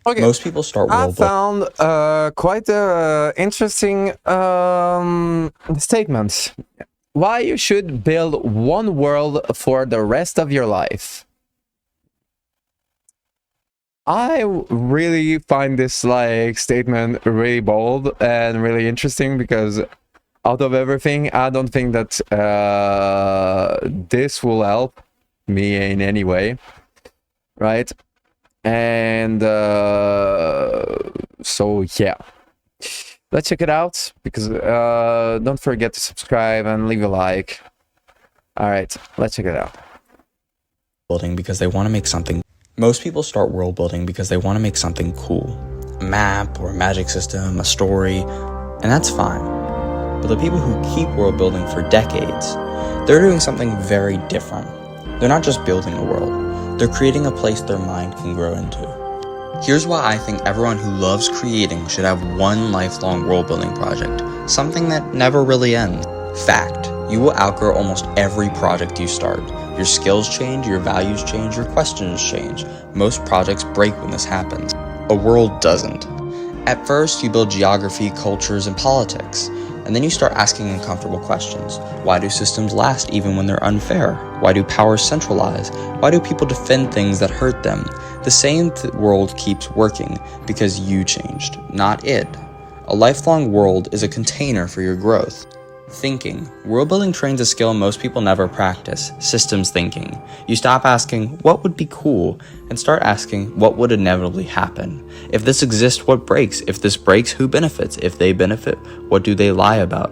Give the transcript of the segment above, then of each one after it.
Okay, Most people start I world building. found quite interesting statement. Why you should build one world for the rest of your life. I really find this like statement really bold and really interesting because out of everything, I don't think that this will help me in any way, right? And so yeah, let's check it out because don't forget to subscribe and leave a like. All right, let's check it out. Building because they want to make something. Most people start world building because they want to make something cool. A map or a magic system, a story, and that's fine. But the people who keep world building for decades, they're doing something very different. They're not just building a world, they're creating a place their mind can grow into. Here's why I think everyone who loves creating should have one lifelong world building project, something that never really ends. Fact, you will outgrow almost every project you start. Your skills change, your values change, your questions change. Most projects break when this happens. A world doesn't. At first, you build geography, cultures, and politics. And then you start asking uncomfortable questions. Why do systems last even when they're unfair? Why do powers centralize? Why do people defend things that hurt them? The same world keeps working because you changed, not it. A lifelong world is a container for your growth. Thinking. World building trains a skill most people never practice, systems thinking. You stop asking, what would be cool, and start asking, what would inevitably happen? If this exists, what breaks? If this breaks, who benefits? If they benefit, what do they lie about?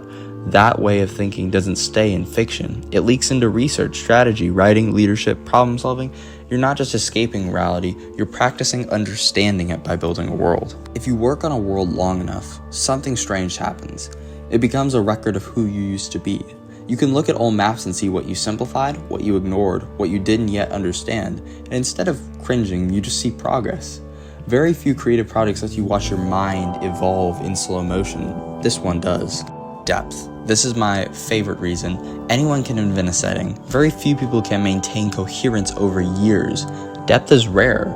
That way of thinking doesn't stay in fiction. It leaks into research, strategy, writing, leadership, problem solving. You're not just escaping reality, you're practicing understanding it by building a world. If you work on a world long enough, something strange happens. It becomes a record of who you used to be. You can look at old maps and see what you simplified, what you ignored, what you didn't yet understand, and instead of cringing, you just see progress. Very few creative projects let you watch your mind evolve in slow motion. This one does. Depth. This is my favorite reason. Anyone can invent a setting. Very few people can maintain coherence over years. Depth is rare,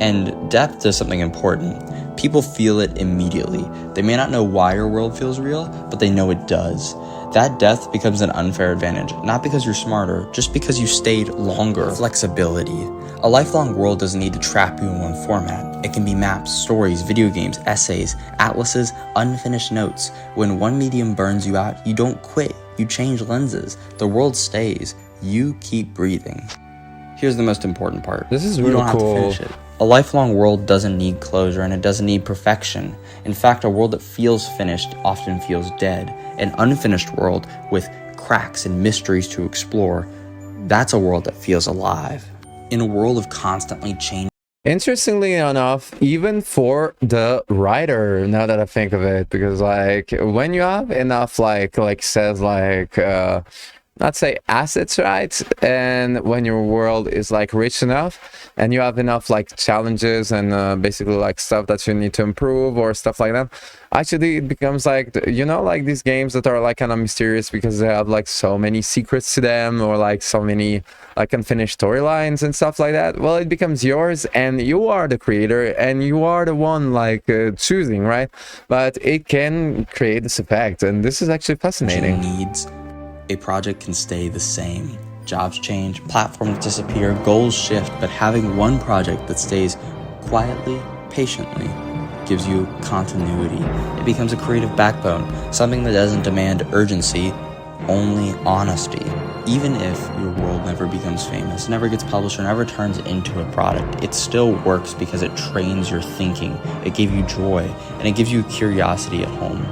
and depth does something important. People feel it immediately. They may not know why your world feels real, but they know it does. That depth becomes an unfair advantage, not because you're smarter, just because you stayed longer. Flexibility. A lifelong world doesn't need to trap you in one format. It can be maps, stories, video games, essays, atlases, unfinished notes. When one medium burns you out, you don't quit. You change lenses. The world stays. You keep breathing. Here's the most important part. This is really You don't cool. have to finish it. A lifelong world doesn't need closure, and it doesn't need perfection. In fact, a world that feels finished often feels dead. An unfinished world with cracks and mysteries to explore, that's a world that feels alive. In a world of constantly changing. Interestingly enough, even for the writer, now that I think of it, because like when you have enough like says like not say assets, right? And when your world is like rich enough and you have enough like challenges and basically like stuff that you need to improve or stuff like that, actually it becomes like, you know, like these games that are like kind of mysterious because they have like so many secrets to them or like so many like unfinished storylines and stuff like that. Well, it becomes yours and you are the creator and you are the one like choosing, right? But it can create this effect, and this is actually fascinating. Needs. A project can stay the same. Jobs change, platforms disappear, goals shift, but having one project that stays quietly, patiently, gives you continuity. It becomes a creative backbone, something that doesn't demand urgency, only honesty. Even if your world never becomes famous, never gets published, or never turns into a product, it still works because it trains your thinking, it gave you joy, and it gives you curiosity at home.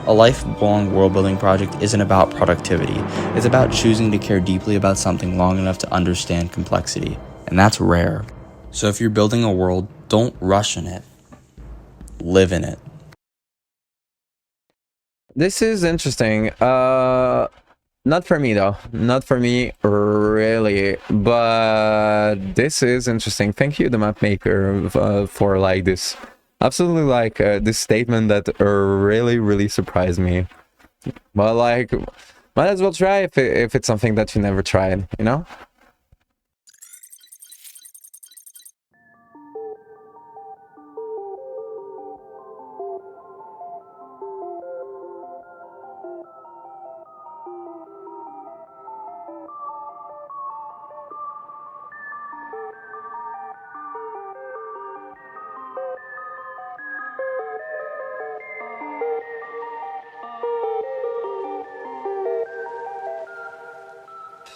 A lifelong world-building project isn't about productivity. It's about choosing to care deeply about something long enough to understand complexity, and that's rare. So if you're building a world, don't rush in it. Live in it. This is interesting. Not for me though. Not for me really. But this is interesting. Thank you, the map maker, for like this. Absolutely, like this statement that really surprised me. But like, might as well try if it's something that you never tried, you know?